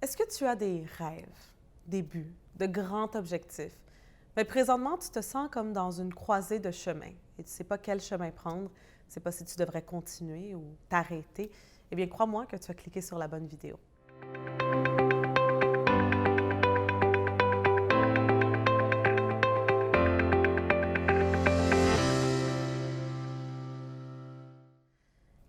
Est-ce que tu as des rêves, des buts, de grands objectifs? Mais présentement, tu te sens comme dans une croisée de chemins et tu ne sais pas quel chemin prendre, tu ne sais pas si tu devrais continuer ou t'arrêter. Eh bien, crois-moi que tu as cliqué sur la bonne vidéo.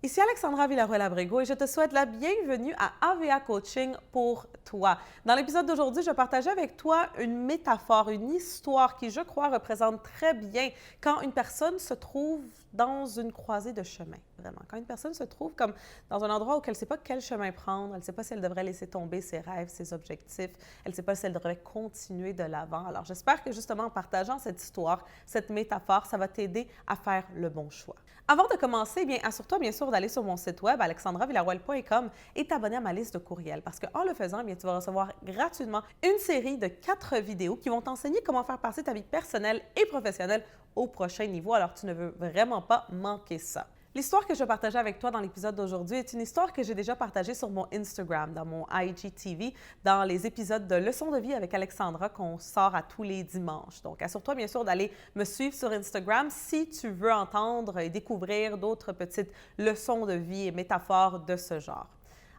Ici Alexandra Villaruel-Abrego et je te souhaite la bienvenue à AVA Coaching pour toi. Dans l'épisode d'aujourd'hui, je partageais avec toi une métaphore, une histoire qui, je crois, représente très bien quand une personne se trouve dans une croisée de chemin, vraiment. Quand une personne se trouve comme dans un endroit où elle ne sait pas quel chemin prendre, elle ne sait pas si elle devrait laisser tomber ses rêves, ses objectifs, elle ne sait pas si elle devrait continuer de l'avant. Alors, j'espère que justement en partageant cette histoire, cette métaphore, ça va t'aider à faire le bon choix. Avant de commencer, eh bien, assure-toi bien sûr d'aller sur mon site web alexandravillaruel.com et t'abonner à ma liste de courriels parce qu'en le faisant, eh bien, tu vas recevoir gratuitement une série de 4 vidéos qui vont t'enseigner comment faire passer ta vie personnelle et professionnelle au prochain niveau. Alors, tu ne veux vraiment pas manquer ça. L'histoire que je vais partager avec toi dans l'épisode d'aujourd'hui est une histoire que j'ai déjà partagée sur mon Instagram, dans mon IGTV, dans les épisodes de Leçons de vie avec Alexandra qu'on sort à tous les dimanches. Donc, assure-toi bien sûr d'aller me suivre sur Instagram si tu veux entendre et découvrir d'autres petites leçons de vie et métaphores de ce genre.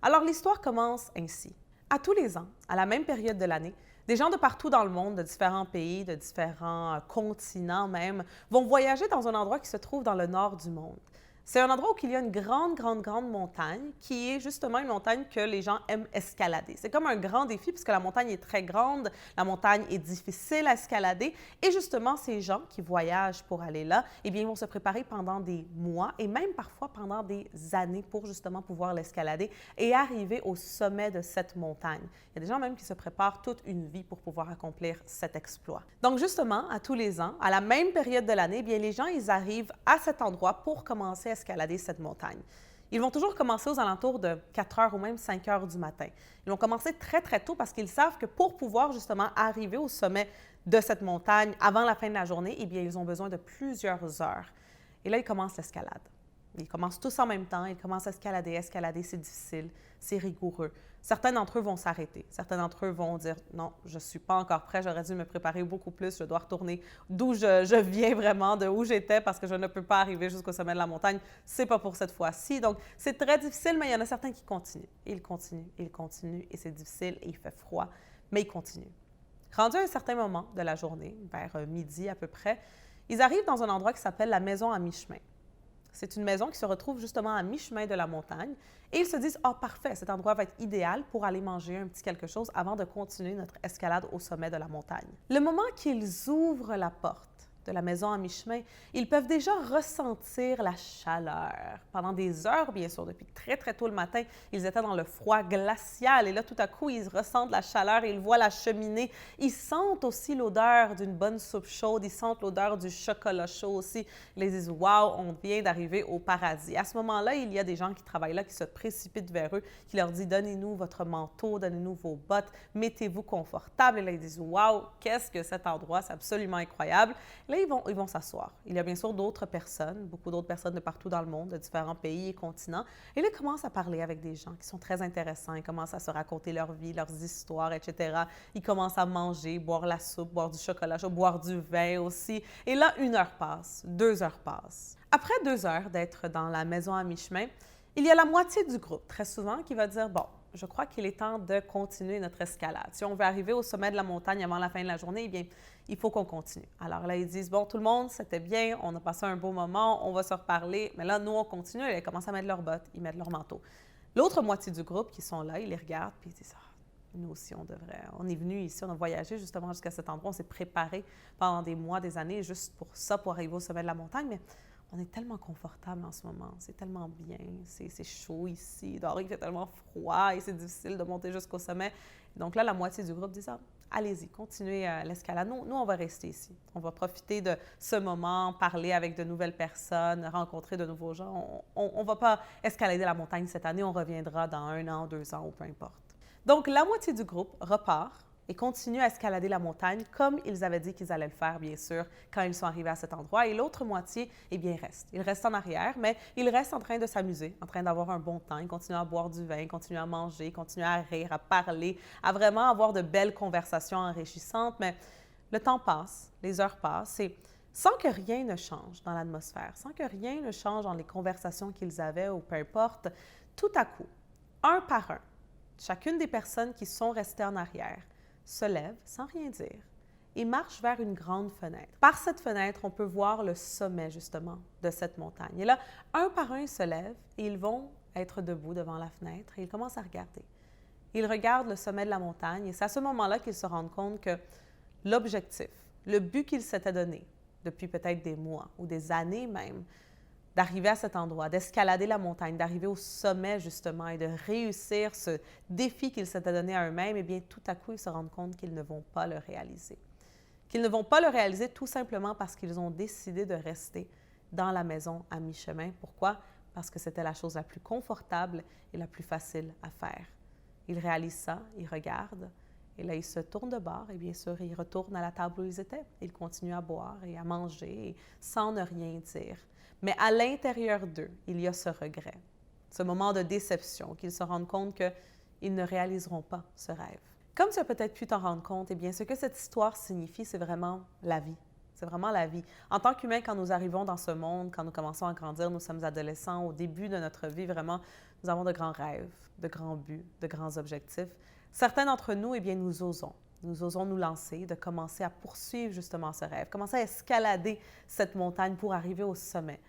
Alors, l'histoire commence ainsi. À tous les ans, à la même période de l'année, des gens de partout dans le monde, de différents pays, de différents continents même, vont voyager dans un endroit qui se trouve dans le nord du monde. C'est un endroit où il y a une grande montagne qui est justement une montagne que les gens aiment escalader. C'est comme un grand défi puisque la montagne est très grande, la montagne est difficile à escalader et justement ces gens qui voyagent pour aller là, eh bien, ils vont se préparer pendant des mois et même parfois pendant des années pour justement pouvoir l'escalader et arriver au sommet de cette montagne. Il y a des gens même qui se préparent toute une vie pour pouvoir accomplir cet exploit. Donc justement, à tous les ans, à la même période de l'année, eh bien, les gens, ils arrivent à cet endroit pour commencer à escalader cette montagne. Ils vont toujours commencer aux alentours de 4 heures ou même 5 heures du matin. Ils vont commencer très tôt parce qu'ils savent que pour pouvoir justement arriver au sommet de cette montagne avant la fin de la journée, eh bien, ils ont besoin de plusieurs heures. Et là, ils commencent l'escalade. Ils commencent tous en même temps, ils commencent à escalader. Escalader, c'est difficile, c'est rigoureux. Certains d'entre eux vont s'arrêter. Certains d'entre eux vont dire « Non, je ne suis pas encore prêt, j'aurais dû me préparer beaucoup plus, je dois retourner d'où je viens vraiment, de où j'étais parce que je ne peux pas arriver jusqu'au sommet de la montagne. C'est pas pour cette fois-ci. » Donc, c'est très difficile, mais il y en a certains qui continuent. Ils continuent et c'est difficile et il fait froid, mais ils continuent. Rendu à un certain moment de la journée, vers midi à peu près, ils arrivent dans un endroit qui s'appelle la maison à mi-chemin. C'est une maison qui se retrouve justement à mi-chemin de la montagne et ils se disent « Ah, parfait, cet endroit va être idéal pour aller manger un petit quelque chose avant de continuer notre escalade au sommet de la montagne. » Le moment qu'ils ouvrent la porte de la maison à mi-chemin, ils peuvent déjà ressentir la chaleur. Pendant des heures, bien sûr, depuis très tôt le matin, ils étaient dans le froid glacial et là, tout à coup, ils ressentent la chaleur et ils voient la cheminée. Ils sentent aussi l'odeur d'une bonne soupe chaude, ils sentent l'odeur du chocolat chaud aussi. Ils disent « Wow, on vient d'arriver au paradis. » À ce moment-là, il y a des gens qui travaillent là, qui se précipitent vers eux, qui leur disent « Donnez-nous votre manteau, donnez-nous vos bottes, mettez-vous confortable. » Et là, ils disent « Wow, qu'est-ce que cet endroit, c'est absolument incroyable. » Là, ils vont s'asseoir. Il y a bien sûr d'autres personnes, beaucoup d'autres personnes de partout dans le monde, de différents pays et continents. Et là, ils commencent à parler avec des gens qui sont très intéressants. Ils commencent à se raconter leur vie, leurs histoires, etc. Ils commencent à manger, boire la soupe, boire du chocolat chaud, boire du vin aussi. Et là, 1 heure passe, 2 heures passent. Après 2 heures d'être dans la maison à mi-chemin, il y a la moitié du groupe, très souvent, qui va dire « Bon, je crois qu'il est temps de continuer notre escalade. Si on veut arriver au sommet de la montagne avant la fin de la journée, eh bien, il faut qu'on continue. » Alors là, ils disent « Bon, tout le monde, c'était bien, on a passé un beau moment, on va se reparler. » Mais là, nous, on continue. Ils commencent à mettre leurs bottes, ils mettent leur manteau. L'autre moitié du groupe qui sont là, ils les regardent puis ils disent « Ah, nous aussi, on devrait. On est venu ici, on a voyagé justement jusqu'à cet endroit. On s'est préparé pendant des mois, des années, juste pour ça, pour arriver au sommet de la montagne. Mais on est tellement confortable en ce moment. C'est tellement bien. C'est chaud ici. Dehors, il fait tellement froid et c'est difficile de monter jusqu'au sommet. » Donc là, la moitié du groupe dit « Ah, allez-y, continuez l'escalade. Nous, on va rester ici. On va profiter de ce moment, parler avec de nouvelles personnes, rencontrer de nouveaux gens. On ne va pas escalader la montagne cette année. On reviendra dans 1 an, 2 ans ou peu importe. » Donc, la moitié du groupe repart et continuent à escalader la montagne comme ils avaient dit qu'ils allaient le faire, bien sûr, quand ils sont arrivés à cet endroit. Et l'autre moitié, eh bien, reste. Ils restent en arrière, mais ils restent en train de s'amuser, en train d'avoir un bon temps. Ils continuent à boire du vin, ils continuent à manger, ils continuent à rire, à parler, à vraiment avoir de belles conversations enrichissantes. Mais le temps passe, les heures passent et sans que rien ne change dans l'atmosphère, sans que rien ne change dans les conversations qu'ils avaient ou peu importe, tout à coup, un par un, chacune des personnes qui sont restées en arrière se lève sans rien dire et marche vers une grande fenêtre. Par cette fenêtre, on peut voir le sommet justement de cette montagne. Et là, un par un, ils se lèvent et ils vont être debout devant la fenêtre et ils commencent à regarder. Ils regardent le sommet de la montagne et c'est à ce moment-là qu'ils se rendent compte que l'objectif, le but qu'ils s'étaient donné depuis peut-être des mois ou des années même, d'arriver à cet endroit, d'escalader la montagne, d'arriver au sommet justement et de réussir ce défi qu'ils s'étaient donné à eux-mêmes, eh bien tout à coup, ils se rendent compte qu'ils ne vont pas le réaliser. Qu'ils ne vont pas le réaliser tout simplement parce qu'ils ont décidé de rester dans la maison à mi-chemin. Pourquoi? Parce que c'était la chose la plus confortable et la plus facile à faire. Ils réalisent ça, ils regardent, et là, ils se tournent de bord et bien sûr, ils retournent à la table où ils étaient. Ils continuent à boire et à manger sans ne rien dire. Mais à l'intérieur d'eux, il y a ce regret, ce moment de déception, qu'ils se rendent compte qu'ils ne réaliseront pas ce rêve. Comme tu as peut-être pu t'en rendre compte, eh bien, ce que cette histoire signifie, c'est vraiment la vie. C'est vraiment la vie. En tant qu'humains, quand nous arrivons dans ce monde, quand nous commençons à grandir, nous sommes adolescents, au début de notre vie, vraiment, nous avons de grands rêves, de grands buts, de grands objectifs. Certains d'entre nous, eh bien, nous osons nous lancer, de commencer à poursuivre justement ce rêve, commencer à escalader cette montagne pour arriver au sommet.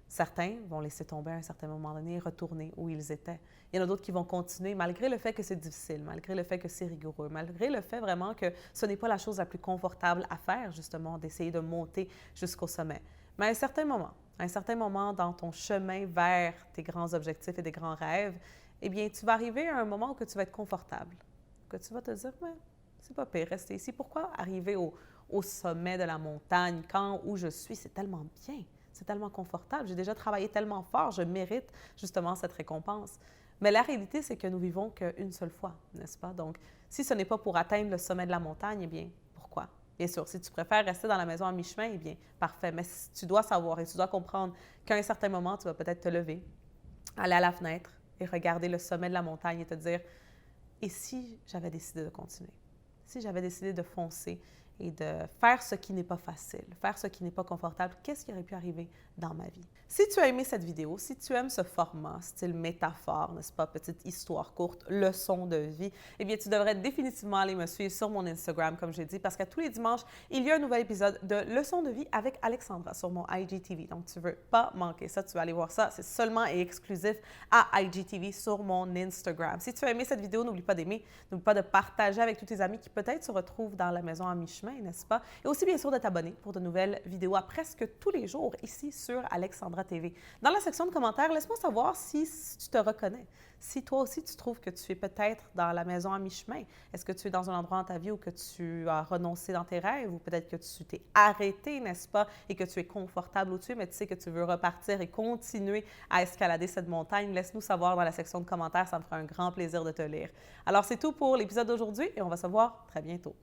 Certains vont laisser tomber à un certain moment donné et retourner où ils étaient. Il y en a d'autres qui vont continuer malgré le fait que c'est difficile, malgré le fait que c'est rigoureux, malgré le fait vraiment que ce n'est pas la chose la plus confortable à faire, justement, d'essayer de monter jusqu'au sommet. Mais à un certain moment dans ton chemin vers tes grands objectifs et des grands rêves, eh bien, tu vas arriver à un moment où tu vas être confortable, que tu vas te dire, mais c'est pas pire, rester ici. Pourquoi arriver au sommet de la montagne quand où je suis, c'est tellement bien. C'est tellement confortable. J'ai déjà travaillé tellement fort, je mérite justement cette récompense. Mais la réalité, c'est que nous vivons qu'une seule fois, n'est-ce pas? Donc, si ce n'est pas pour atteindre le sommet de la montagne, eh bien, pourquoi? Bien sûr, si tu préfères rester dans la maison à mi-chemin, eh bien, parfait. Mais tu dois savoir et tu dois comprendre qu'à un certain moment, tu vas peut-être te lever, aller à la fenêtre et regarder le sommet de la montagne et te dire, et si j'avais décidé de continuer? Si j'avais décidé de foncer et de faire ce qui n'est pas facile, faire ce qui n'est pas confortable, qu'est-ce qui aurait pu arriver dans ma vie? Si tu as aimé cette vidéo, si tu aimes ce format, style métaphore, n'est-ce pas, petite histoire courte, leçon de vie, eh bien, tu devrais définitivement aller me suivre sur mon Instagram, comme j'ai dit, parce qu'à tous les dimanches, il y a un nouvel épisode de Leçon de vie avec Alexandra sur mon IGTV. Donc, tu ne veux pas manquer ça, tu vas aller voir ça. C'est seulement et exclusif à IGTV sur mon Instagram. Si tu as aimé cette vidéo, n'oublie pas d'aimer, n'oublie pas de partager avec tous tes amis qui peut-être se retrouvent dans la maison à mi-chemin, n'est-ce pas? Et aussi, bien sûr, de t'abonner pour de nouvelles vidéos à presque tous les jours ici sur Alexandra TV. Dans la section de commentaires, laisse-moi savoir si tu te reconnais. Si toi aussi, tu trouves que tu es peut-être dans la maison à mi-chemin. Est-ce que tu es dans un endroit dans ta vie où que tu as renoncé dans tes rêves ou peut-être que tu t'es arrêté, n'est-ce pas, et que tu es confortable où tu es, mais tu sais que tu veux repartir et continuer à escalader cette montagne? Laisse-nous savoir dans la section de commentaires. Ça me fera un grand plaisir de te lire. Alors, c'est tout pour l'épisode d'aujourd'hui et on va se voir très bientôt.